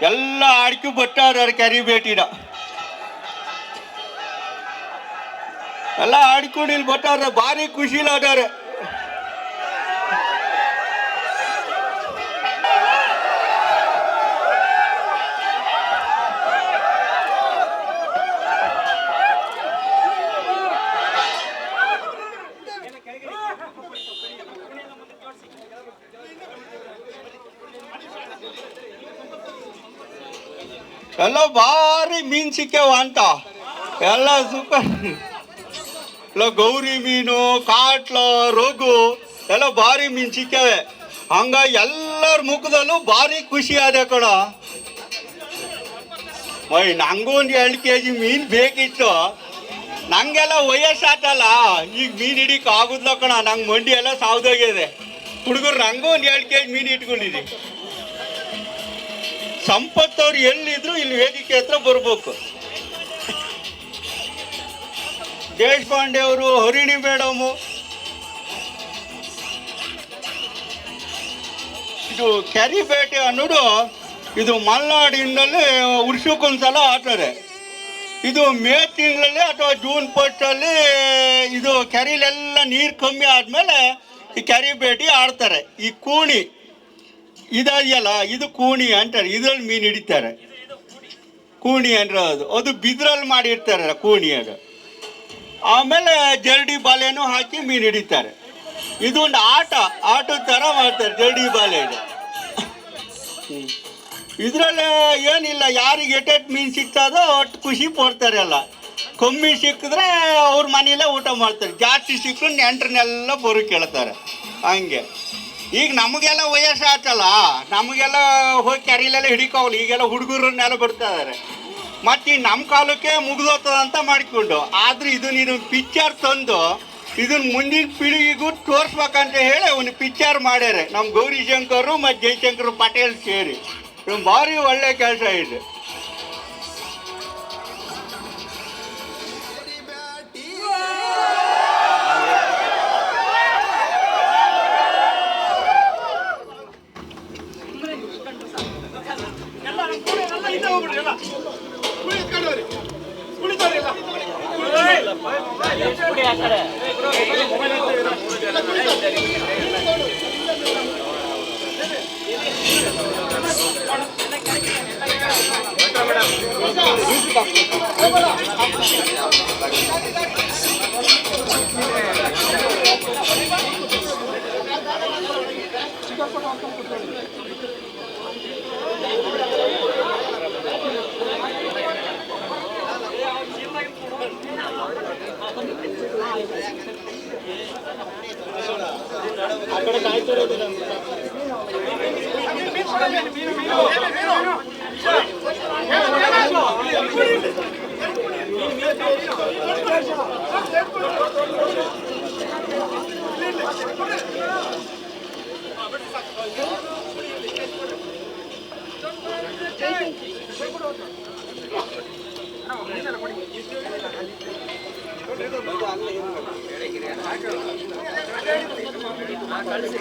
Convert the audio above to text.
ಎಲ್ಲ ಆಡ್ಕಿ ಬಟ್ಟಾರ ಕೆರಿ ಬೇಟಿನ ಎಲ್ಲ ಆಡ್ಕೊಂಡು ಇಲ್ಲಿ ಬಟ್ಟಾರ ಭಾರಿ ಖುಷಿಲಾದಾರೆ. ಎಲ್ಲ ಭಾರಿ ಮೀನು ಸಿಕ್ಕ್ಯಾವ ಅಂತ ಎಲ್ಲ ಸೂಪರ್. ಎಲ್ಲ ಗೌರಿ ಮೀನು, ಕಾಟ್ಲ, ರೋಗು ಎಲ್ಲ ಭಾರಿ ಮೀನು ಸಿಕ್ಕ್ಯಾವೆ. ಹಂಗ ಎಲ್ಲರ ಮುಖದಲ್ಲೂ ಭಾರಿ ಖುಷಿ ಆದ ಕಣ. ನಂಗೂ ಒಂದು 2 kg ಮೀನು ಬೇಕಿತ್ತು. ನಂಗೆಲ್ಲ ವಯಸ್ಸಾತಲ್ಲ, ಈಗ ಮೀನು ಹಿಡಿಕ್ ಆಗುದಿಲ್ಲ ಕಣ. ನಂಗೆ ಮಂಡಿ ಎಲ್ಲ ಸಾವ್ದೋಗಿದೆ. ಹುಡುಗರು ನಂಗೂ ಒಂದು 2 kg ಮೀನು ಇಟ್ಕೊಂಡಿದ್ದೆ. ಸಂಪತ್ತವ್ರು ಎಲ್ಲಿದ್ರು ಇಲ್ಲಿ ವೇದಿಕೆ ಹತ್ರ ಬರ್ಬೇಕು. ದೇಶಪಾಂಡೆ ಅವರು, ಹರಿಣಿ ಮೇಡಮು, ಇದು ಕೆರಿ ಬೇಟೆ ಅನ್ನೋದು ಇದು ಮಲೆನಾಡಿನಲ್ಲಿ ವರ್ಷಕ್ಕೊಂದ್ಸಲ ಆಡ್ತಾರೆ. ಇದು ಮೇ ತಿಂಗಳಲ್ಲಿ ಅಥವಾ ಜೂನ್ ಫಸ್ಟಲ್ಲಿ ಇದು ಕೆರಿಲೆಲ್ಲ ನೀರು ಕಮ್ಮಿ ಆದಮೇಲೆ ಈ ಕೆರಿ ಬೇಟೆ ಆಡ್ತಾರೆ. ಈ ಕೂಣಿ ಇದೆಯಲ್ಲ, ಇದು ಕೂಣಿ ಅಂತಾರೆ. ಇದ್ರಲ್ಲಿ ಮೀನು ಹಿಡಿತಾರೆ. ಕೂಣಿ ಅಂದ್ರೆ ಅದು ಬಿದ್ರಲ್ಲಿ ಮಾಡಿರ್ತಾರೆ ಕೂಣಿಯಾಗ. ಆಮೇಲೆ ಜರಡಿ ಬಾಲೆನೂ ಹಾಕಿ ಮೀನು ಹಿಡಿತಾರೆ. ಇದೊಂದು ಆಟದ ಥರ ಮಾಡ್ತಾರೆ ಜರಡಿ ಬಾಲೆ. ಇದರಲ್ಲಿ ಏನಿಲ್ಲ, ಯಾರಿಗೆ ಎಟ್ಟೆಟ್ಟು ಮೀನು ಸಿಗ್ತದೋ ಅಷ್ಟು ಖುಷಿ ಪಡ್ತಾರೆ. ಎಲ್ಲ ಕಮ್ಮಿ ಸಿಕ್ಕಿದ್ರೆ ಅವ್ರ ಮನೆಯಲ್ಲೇ ಊಟ ಮಾಡ್ತಾರೆ. ಜಾಸ್ತಿ ಸಿಕ್ಕರು ನೆಂಟ್ರನ್ನೆಲ್ಲ ಬರೋ ಕೇಳ್ತಾರೆ. ಹಂಗೆ ಈಗ ನಮಗೆಲ್ಲ ವಯಸ್ಸು ಆಯ್ತಲ್ಲ, ನಮಗೆಲ್ಲ ಹೋಗಿ ಕೆರೆಯಲ್ಲೆಲ್ಲ ಹಿಡಿಕೋವಲ್ಲ. ಈಗೆಲ್ಲ ಹುಡುಗರನ್ನೆಲ್ಲ ಬರ್ತಾ ಇದ್ದಾರೆ. ಮತ್ತು ನಮ್ಮ ಕಾಲಕ್ಕೆ ಮುಗಿದೋಗ್ತದಂತ ಮಾಡಿಕೊಂಡು. ಆದರೆ ಇದನ್ನು ಪಿಕ್ಚರ್ ತಂದು ಇದನ್ನು ಮುಂದಿನ ಪೀಳಿಗೆಗೂ ತೋರಿಸ್ಬೇಕಂತ ಹೇಳಿ ಒಂದು ಪಿಕ್ಚರ್ ಮಾಡ್ಯಾರೆ ನಮ್ಮ ಗೌರಿಶಂಕರು ಮತ್ತು ಜಯಶಂಕರ್ ಪಟೇಲ್ ಸೇರಿ. ಭಾರಿ ಒಳ್ಳೆ ಕೆಲಸ ಇದೆ. ಕಳಿಸಿ